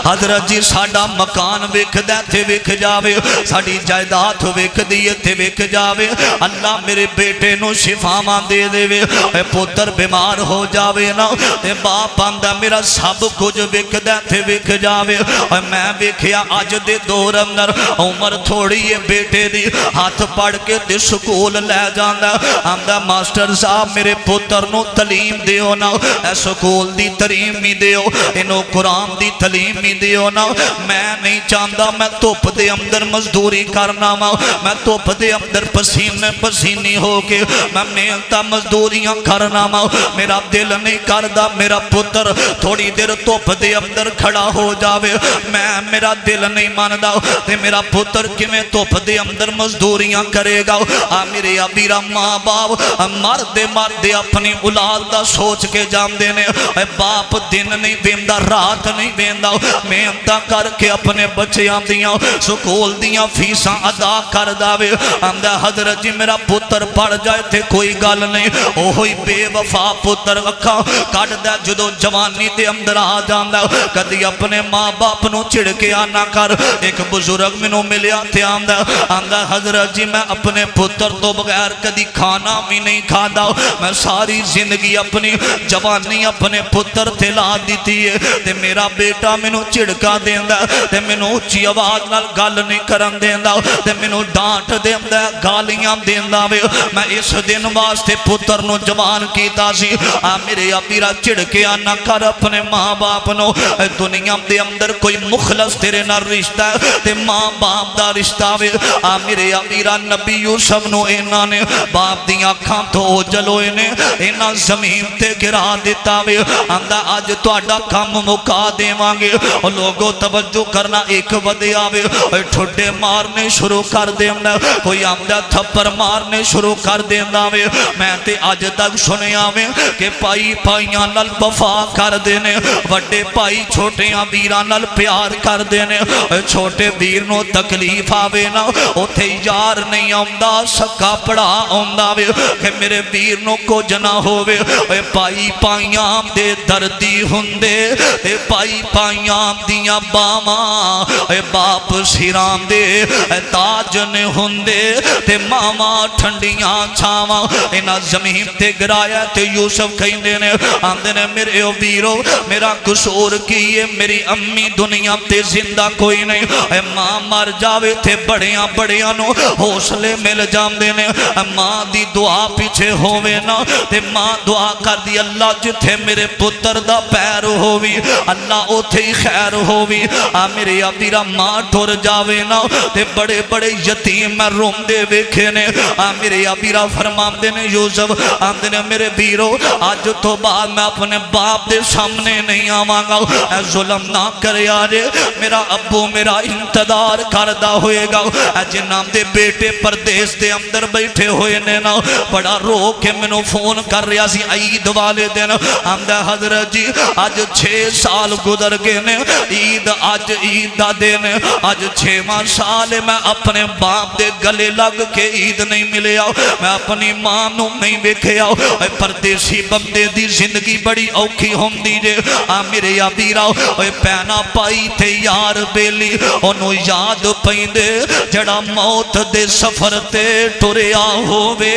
حضرت جی ساڈا مکان ویکھدا تے ویکھ جاوے ساڈی جائیداد ویکھدی تے ویکھ جاوے اللہ میرے بیٹے نو شفاواں دے دے اے پتر بیمار ہو جاوے نا تے باپ آندا میرا سب کچھ ویکھدا تے ویکھ جاوے اے میں ویکھیا اج دے دور اندر عمر تھوڑی ہے بیٹے دی ہاتھ پڑھ کے تے سکول لے جاندا آندا ماسٹر صاحب میرے پتر نو تعلیم دیو نا اے سکول دی تعلیم ہی دیو انو قرآن دی تعلیم ہی دیو نا میں نہیں چاہندا میں دھوپ دے اندر مزدوری کرنا وا میں دھوپ دے اندر پسینے پسینی ہو کے میں محنت مزدوریاں کرنا وا میرا دل نہیں کردا میرا پتر تھوڑی دیر دھوپ دے اندر کھڑا ہو جاوے میں میرا دل نہیں ماندا تے میرا پتر کیویں دھوپ دے اندر مزدوریاں کرے گا میرے ابیرا ماں باپ مردے اپنی اولاد دا سوچ کے جاندے نے اے باپ دن نہیں ویندا رات نہیں ویندا محنت کر کے اپنے بچیاں دیاں سکول دیاں فیساں ادا کر داوے آندا حضرت جی میرا پتر پڑھ جائے تے کوئی گل نہیں اوہی بے وفا پتر اکھاں کڈدا جدوں جوانی دے اندر آ جاندا کدی اپنے ماں باپ نو چڑ کے آنا کر ایک بزرگ مینوں ملیا تے آندا حضرت جی میں اپنے پتر تو بغیر کدی کھانا بھی نہیں کھادا میں ساری زندگی اپنی جوانی اپنے پتر تے لا دیتی ہے تے میرا بیٹا مینوں چڑکا دیندا تے مینوں اونچی آواز نال گل نہیں کرن دیندا تے مینوں ڈانٹ دیندا گالیاں دیندا وے میں اس دن واسطے پتر نو جوان کیتا سی میرے ابیرا چڑکیا نہ کر اپنے ماں باپ نو دنیا دے اندر کوئی مخلص تیرے نال رشتہ تے ماں باپ دا رشتہ وے میرے ابیرا نبی یوسف نو انہاں نے باپ دیاں اکھاں تو اوجل ہوئے نے انہاں زمین تے گرا دیتا وے آندا اج تہاڈا کم مکا دیواں گے لوگوں توجہ کرنا ایک ودیا وے ٹھڈے مارنے شروع کر دیندا کوئی آندا تھپڑ مارنے شروع کر دیندا وے میں تے اج تک سنیا وے کہ پائی پائیاں نال وفا کر دینے وڈے پائی چھوٹیاں ویراں نال پیار کر دینے چھوٹے ویر نو تکلیف آوے نا اوتھے یار نہیں آندا سکا پڑا آندا وے کہ میرے ویر نو کچھ نہ ہووے پائی پائیاں دے دردی ہوندے تے پائی پائیاں دیاں باواں باپ سیرام دے تاج نے ہوندے تے ماما ٹھنڈیاں چھاواں انہاں زمین تے گرایا تے یوسف کہندے نے آندے نے میرے ویرو میرا قصور کی ہے میری امی دنیا تے زندہ کوئی نہیں ماں مر جاوے تے بڑیاں بڑیاں نو حوصلے مل جاندے نے ماں دی دعا پیچھے ہووے نا تے ماں دعا کر دی اللہ جتھے میرے پتر دا پیر ہووی اللہ اوتھے ہی خیر ہووی میرے ابیرا ماں ٹر جاوے نا تے بڑے بڑے یتیم میں روندے ویکھے نے میرے ابیرا فرماندے نے یوسف آندے نے میرے بیرو آج تو بعد میں اپنے باپ دے سامنے نہیں آواں گا اے ظلم نہ کرے آجے میرا ابو میرا انتظار کردہ ہوئے گا اے جنہاں دے بیٹے پردیس دے اندر بیٹھے ہوئے نے نا بڑا رو کے منو فون کر رہا سی عید والے دن آمدہ حضرت جی آج 6 سال گزر گئے نے عید آج عید دا دن آج 6واں سال میں اپنے باپ دے گلے لگ کے عید نہیں ملے آؤ میں اپنی ماں نو نہیں بیکھے آؤ پردیسی بندے دی زندگی بڑی اوکھی ہم دیجے میرے ابیرا پینا پائی تھے یار بیلی انہوں یاد پیندے جڑا موت دے سفر تے ٹریا ہووے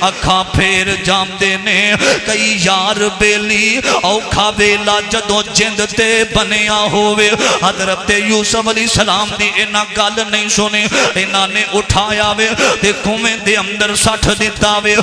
اکھاں پھیر جام دینے کئی یار بیلی اوکھا بیلا جدوں جند تے بنیا ہووے حضرت یوسف علیہ السلام دی انہاں گل نہیں سنے انہاں نے اٹھایا وے تے کومیں دے اندر سٹھ دیتا وے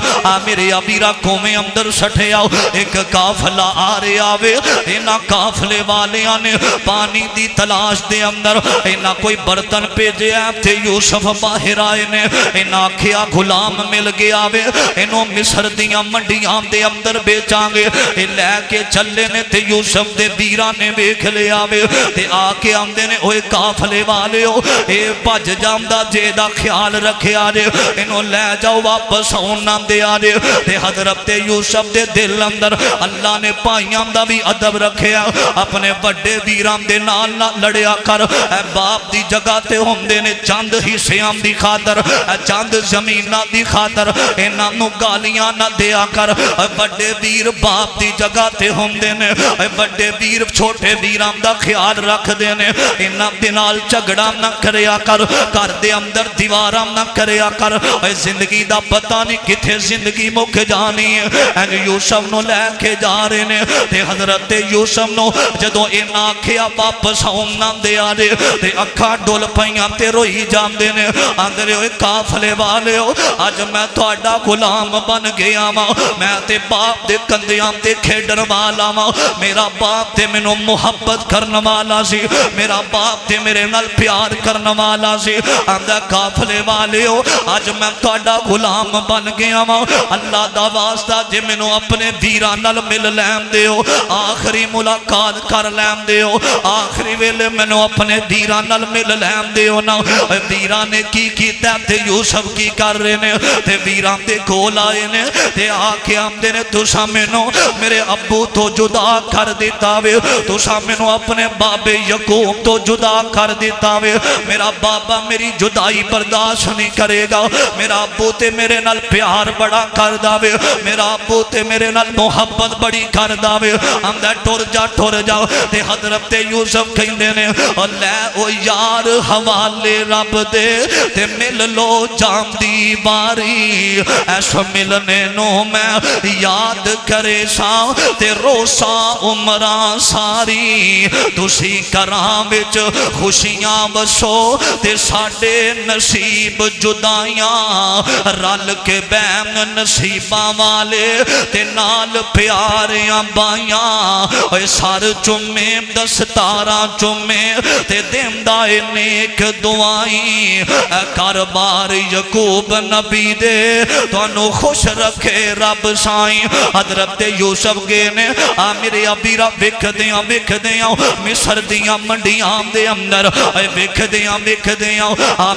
میرے ابیرا کومیں اندر سٹھے آؤ ایک کافلہ آ رہے آوے انہاں کافلے والیاں نے پانی دی تلاش دے اندر انہاں کوئی برتن پہ جے تے یوسف باہر آئے نے انہاں کھیا غلام مل گیا وے انہوں مصر دیاں منڈیاں دے اندر بیچاں گے لے کے چلے نے تے یوسف دے بیرہ نے بیکھ لے آوے تے آکے آمدے نے اوے کافلے والے ہو اے پج جامدہ جے دا خیال رکھے آجے انہوں لے جاؤ واپس ہونا دے آجے تے حضرت یوسف دے دل اندر اللہ نے پائیاں دا بھی عدب رکھے اپنے بڑے ویران دے نال نہ لڑیا کر اے باپ دی جگہ تے ہوندے نے چاند حصیاں دی خاطر اے چاند زمینہ دی خاطر انہاں نو گالیاں نہ دیا کر اے بڑے ویر باپ دی جگہ تے ہوندے نے اے بڑے ویر چھوٹے ویران دا خیال رکھ دینے انہاں دے نال جھگڑا نہ کریا کر گھر دے اندر دیواراں نہ کریا کر اے زندگی دا پتہ نہیں کتھے زندگی مک جانی ہے اے یوسف نو لے کے جا رہے نے تے حضرت یوسف نو جدوں انہاں آکھیا واپس آؤں نہ دے آجے تے اکھاں ڈول پئیاں تے روئی جاندے نے آندے ہوئے قافلے والے ہو اج میں تہاڈا غلام بن گیا ماں میں تے باپ دے کندیاں تے کھیڈن والا ماں میرا باپ تے مینوں محبت کرن والا سی میرا باپ تے میرے نال پیار کرن والا سی آندا قافلے والے ہو اج میں تہاڈا غلام بن گیا ماں اللہ دا واسطہ جے مینوں اپنے ویراں نال مل لین دیو آخری ملاقات کر لین دیو آخری ویلے مینوں اپنے ویراں نال مل لین دیو نا ویراں نے کی کیتا تے یوسف کی کر رہے نے تے ویراں دے کول آئے نے تے آ کے آمدے نے تساں مینوں میرے ابو تو جدا کر دیتا وے تساں مینوں اپنے بابے یعقوب تو جدا کر دیتا وے میرا بابا میری جدائی برداشت نہیں کرے گا میرا ابو تے میرے نال پیار بڑا کر داوے میرا ابو تے میرے نال محبت بڑی کر داوے آندا ٹر جا تے حضرت یوسف کہندے نے او لے او یار حوالے رب دے تے مل لو جام دی باری ایسا ملنے نو میں یاد کرے سا تے روسا عمران ساری تسی کراں وچ خوشیاں بسو تے ساڈے نصیب جدائیاں رل کے بین نصیباں والے تے نال پیاریاں بائیاں اے سار چمے دستاراں چمے تے دیندہ نیک دعائیں اے کاربار یعقوب نبی دے تو انو خوش رکھے رب سائیں حضرت یوسف گئے نے میرے ابیرہ وکھ دیاں مصر دیاں منڈیاں دے اندر اے وکھ دیاں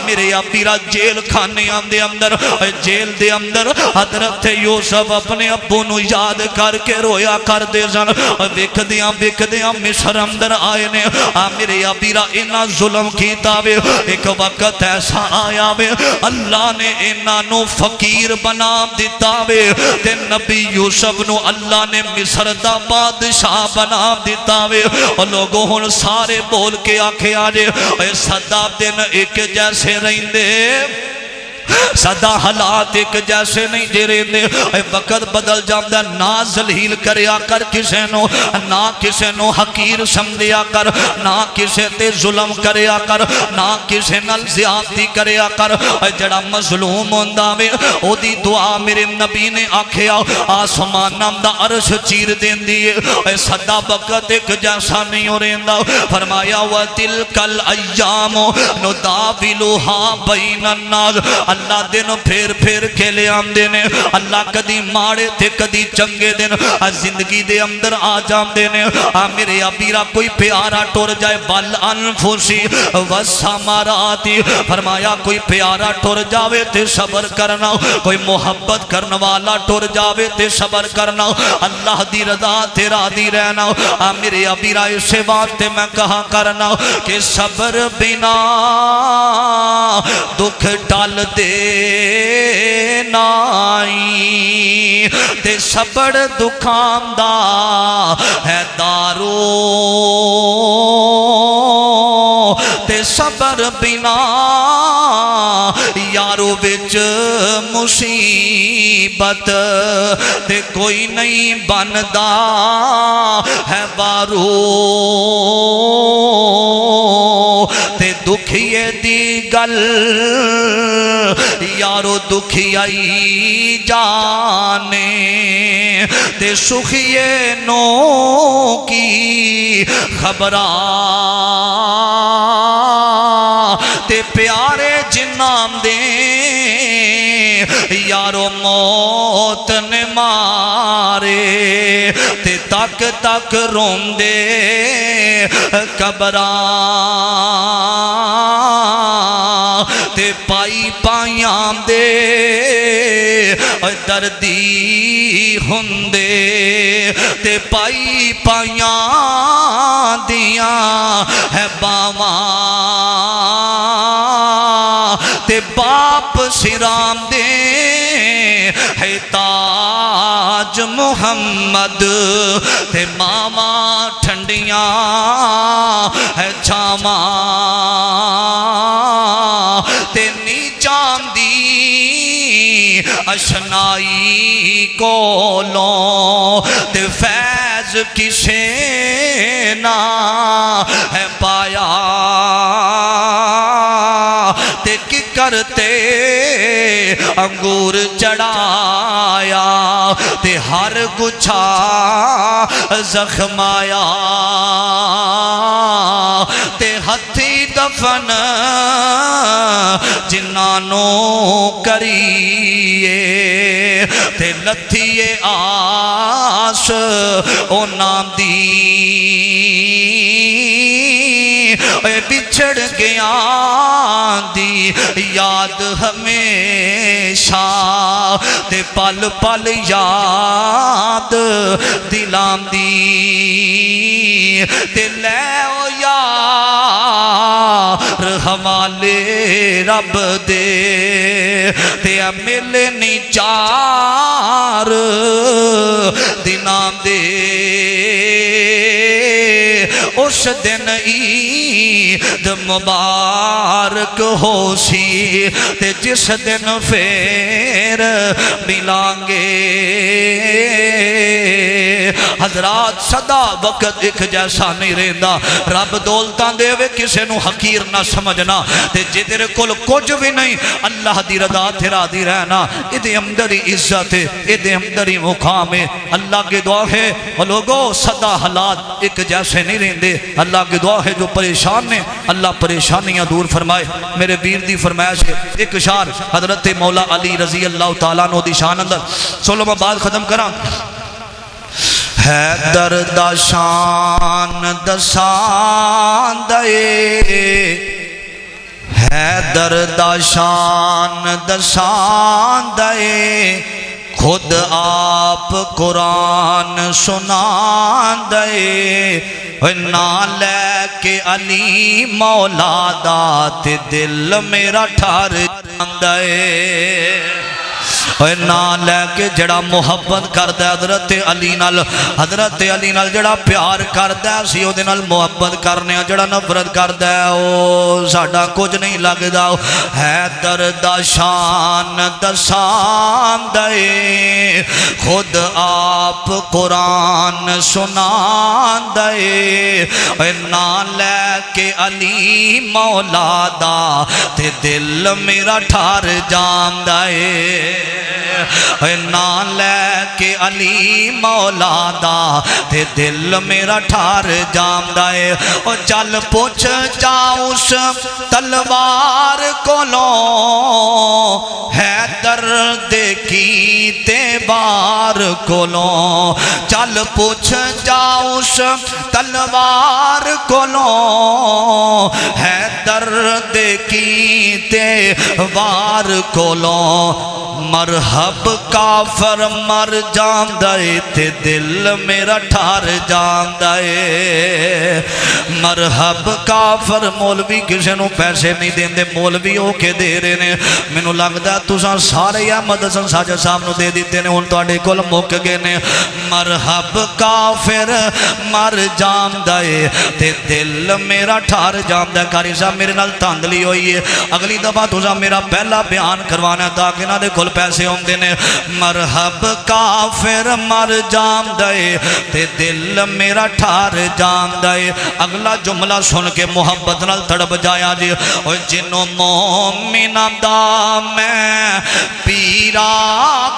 میرے ابیرہ جیل کھانیاں دے اندر اے جیل دے اندر حضرت یوسف اپنے ابو نو یاد کر کے رویا کر دے سن وکھ دیاں مصر اندر آئے نے میرے ابیرہ انہاں ظلم کیتا وے ایک وقت ایسا آیا وے اللہ نے انہاں نو فقیر بنا دیتا وے تے نبی یوسف نو اللہ نے مصر دا بادشاہ بنا دیتا وے اور لوگوں ہن سارے بول کے آکھے آجے اے صدا دن ایک جیسے رہندے صدا حالات ایک جیسے نہیں دے رہے دے وقت بدل جاندہ نہ ذلیل کریا کر کسے نو نہ کسے نو حقیر سمجھیا کر نہ کسے تے ظلم کریا کر نہ کسے نال زیادتی کریا کر جڑا مظلوم ہوندہ میں او دی دعا میرے نبی نے آکھیا آسمان نام دا عرش چیر دین دیئے صدا وقت ایک جیسا نہیں ہو رہندہ فرمایا وَتِلْكَ الْأَيَّامُ نُدَاوِلُهَا بَيْنَ النَّاسِ اللہ دن پھیر کے لے آم دینے اللہ کدی ماڑے تھے کدی چنگے دن زندگی دے اندر آ جام دینے میرے ابیرہ کوئی پیارا ٹور جائے بل انفسی وساماراتی فرمایا کوئی پیارا ٹور جاوے تے صبر کرنا کوئی محبت کرنا والا ٹور جاوے تے صبر کرنا اللہ دی رضا تے راضی رہنا میرے ابیرہ اسے واسطے میں کہا کرنا کہ صبر بنا دکھ ڈال دے نائی تے صبر دکھام دا ہے دارو تے صبر بنا یارو بچ مصیبت تے کوئی نہیں بندا ہے بارو تے دکھیے دی گل یارو دکھیائی جانے تے سخیے نو کی خبراں تے پیارے جنام دے یارو موت نے مارے تے تک تک روم دے قبراں تے پائی پائیاں دے دردی ہندے تے پائی پائیاں دیاں ہے باواں تے باپ سرام دے ہے تاج محمد تے ماما ٹھنڈیاں ہے چھاواں تے نیچاں دی اشنائی کولوں تے فیض کسے نہ ہے پایا تے کی کرتے انگور چڑھایا تے ہر گچھا زخمایا تے ہتھی دفن جنانوں کریے تے لتھیے آس او نام دی اے بچھڑ گیا دی یاد ہمیشہ تے پل پل یاد دلام دی تے لے او یار حوالے رب دے تے ملنی چار دنام دے اس دن عید مبارک ہو سی تے جس دن پھر ملانگے حضرات صدا وقت ایک جیسا نہیں رہندا رب دولتاں دے وے کسے نو حقیر نہ سمجھنا تے جے تیرے کول کچھ بھی نہیں اللہ دی رضا تے راضی رہنا ادھے اندری عزت ہے ادھے اندری مقام ہے اللہ کی دعا ہے لوگوں صدا حالات ایک جیسے نہیں رہندے اللہ کی دعا ہے جو پریشان نے اللہ پریشانیاں دور فرمائے میرے ویر دی فرمائش ہے ایک اشار حضرت مولا علی رضی اللہ تعالیٰ عنہ دی شان اندر سولو میں بات ختم کرا حیدر دا شان دسان دے حیدر دا شان دسان دے خود آپ قرآن سنان دے نہ لے کے علی مولا دات دل میرا ٹھار دے نہ لے کے جڑا محبت کردہ حضرت علی نال جڑا پیار کردہ سی او دے نال محبت کرنے جڑا نفرت کردہ او ساڑا کچھ نہیں لگدا حیدر دا شان دسان دے خود آپ قرآن سنان دے نہ لے کے علی مولا دا تے دل میرا ٹھار جان دے نہ لے کے علی مولا دا تے دل میرا ٹھار جام دائے او چل پوچھ جاؤس تلوار کولوں حیدر دیکھی تے بار کولوں چل پوچھ جاؤس تلوار کولوں حیدر دیکھی تے بار کولوں مرحب کافر مر جان دائے تے دل میرا ٹھار جان دائے مرحب کافر مولوی کسے نو پیسے نہیں دیں دے مولوی ہو کے دے رہے نے منو لگتا تساں سارے احمد حسن ساجد صاحب نو دے دیتے نے ان تواڈے کول مک گئے نے مرحب کافر مر جان دائے تے دل میرا ٹھار جان دائے کاری صاحب میرے نال تاندلی ہوئی ہے اگلی دفعہ تساں میرا پہلا بیان کروانا تاکہ نہ دے کول پیسے ہوندے نے مرحب کافر مر جان دے تے دل میرا ٹھار جان دے اگلا جملہ سن کے محبت نال تڑپ جایا جی جنوں مومناں دا میں پیرا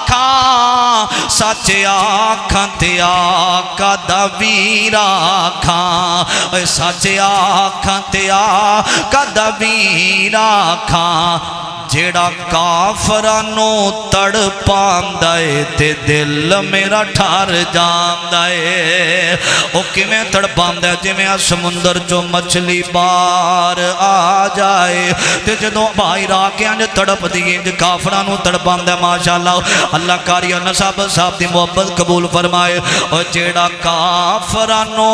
کھاں سچ آکھاں تے آقا دا ویرا کھاں سچ آکھاں تے آقا دا ویرا کھاں جیڑا کافرانو تڑ پاندائے تے دل میرا ٹھار جاندائے او کمیں تڑ پاندائے جی میں سمندر جو مچھلی بار آ جائے تے جدوں بھائی راکے آنج تڑپ دیئے جی کافرانو تڑ پاندائے ماشاءاللہ اللہ کاری نصاب صاحب دی محبت قبول فرمائے او جیڑا کافرانو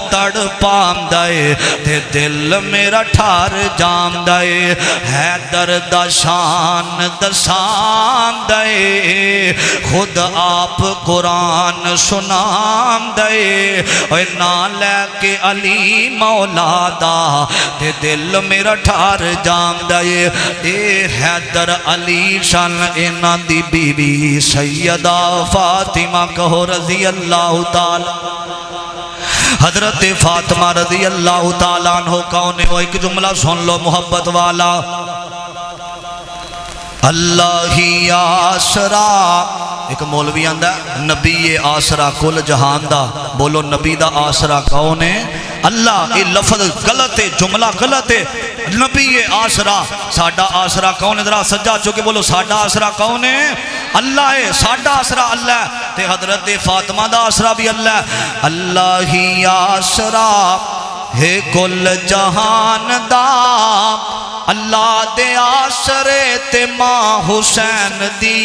تڑ پاندائے تے دل میرا ٹھار جاندائے حیدر دا شان دسان دے خود آپ قرآن سنان دے اے نا لے کے علی مولا دا تے دل میرا ٹھار جان دے اے حیدر علی شان اینا دی بی بی سیدہ فاطمہ کہو رضی اللہ تعالی حضرت فاطمہ رضی اللہ تعالیٰ عنہ کون ہے وہ ایک جملہ سن لو محبت والا اللہ ہی آسرا ایک مولوی آندہ نبی آسرا کل جہان دا بولو نبی دا آسرا کون ہے اللہ یہ لفظ غلط ہے جملہ غلط ہے نبی آسرا ساڑھا آسرا کون ہے ذرا سجا چکے بولو ساڑھا آسرا کون ہے اللہ ہے ساڑھا آسرا اللہ تے حضرت فاطمہ دا آسرا بھی اللہ اللہ ہی آسرا ہے کل جہان دا اللہ دے آسرے تے ماں حسین دی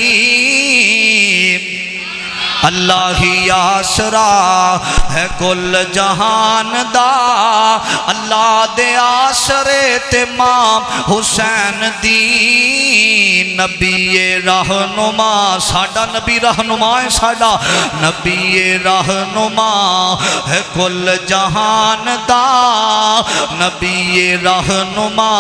اللہ ہی آسرا ہے کل جہان دا اللہ دے آسرے تے ماں حسین دی نبی رہنما ساڑھا نبی رہنما ہے ساڑھا نبی رہنما ہے کل جہان دا نبی رہنما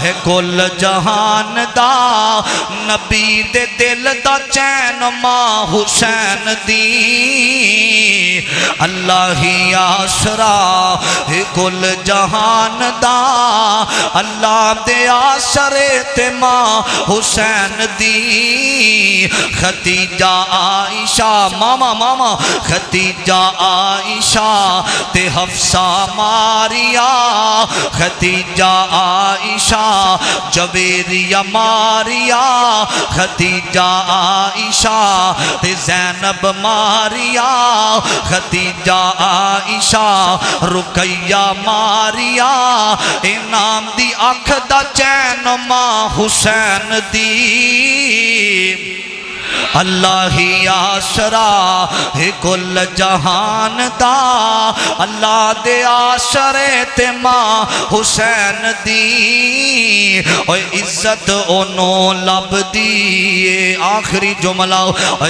ہے کل جہان دا نبی دے دل دا چین ماں حسین دی اللہ ہی آسرا ہے کل جہان دا اللہ دے آسرے تے ماں حسین دی خدیجہ عائشہ ماما خدیجہ عائشہ تے حفصہ ماریا خدیجہ عائشہ جویریہ ماریا خدیجہ عائشہ تے زینب ماریا خدیجہ عائشہ رقیہ ماریا انام دی اکھ دا چین ماں حسین دی اللہ ہی آسرا ہے کل جہان دا اللہ دے آسرے تے ماں حسین دی اوہ عزت انہوں لب دی آخری جملہ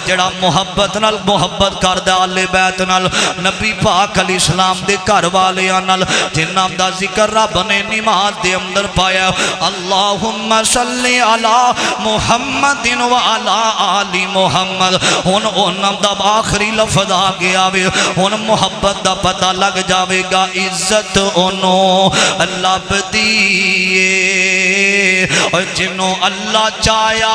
جڑا محبت نال محبت کر دے آل بیت نال نبی پاک علیہ السلام دے گھر والے نال جنہاں دا ذکر رب نے نماز دے اندر پایا اللہم صلی علی محمد و علی آل محمد انہوں دا آخری لفظ آگے آوے ان محبت دا پتہ لگ جاوے گا عزت انہوں لب دیئے اور جنہوں اللہ چایا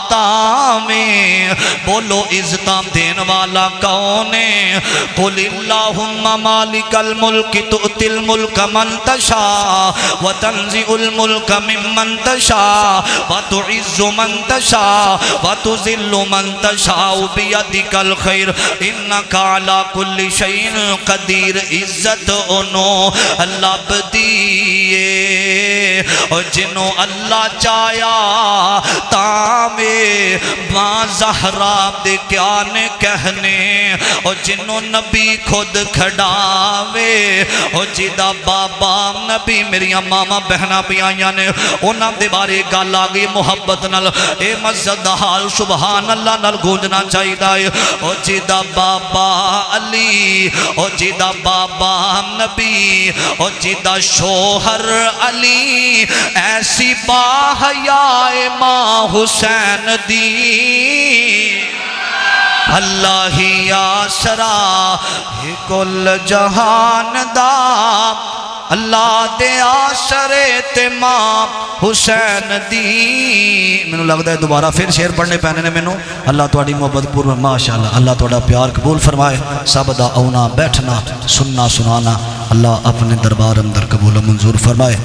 تامیں بولو عزتاں دین والا کونے قل اللہم مالک الملک تؤتی الملک من تشاء وتنزع الملک ممن تشاء وتعز من تشاء وتذل من تشاء بیدک الخیر انکا علی کل شیء قدیر عزت انہوں لب دیئے اور جنہوں اللہ چایا تامے ماں زہرا دے کیا نے کہنے اور جنہوں نبی خود کھڑاوے اور جدہ بابا نبی میری ماما بہنا پیاں نے انہاں دے بارے گال آگئی محبت نل اے مزد حال سبحان اللہ نل گونجنا چاہی دائے اور جدہ بابا علی اور جدہ بابا نبی اور جدہ شوہر علی ایسی باحیائے ماں حسین دی اللہ ہی آسرا ہے کل جہان دا اللہ دے آسرے تے ماں حسین دی میں نے لگتا ہے دوبارہ پھر شعر پڑھنے پہنے نے میں نے اللہ توڑی محبت پور میں ماشاءاللہ اللہ توڑا پیار قبول فرمائے سب دا اونا بیٹھنا سننا سنانا اللہ اپنے دربار اندر قبول و منظور فرمائے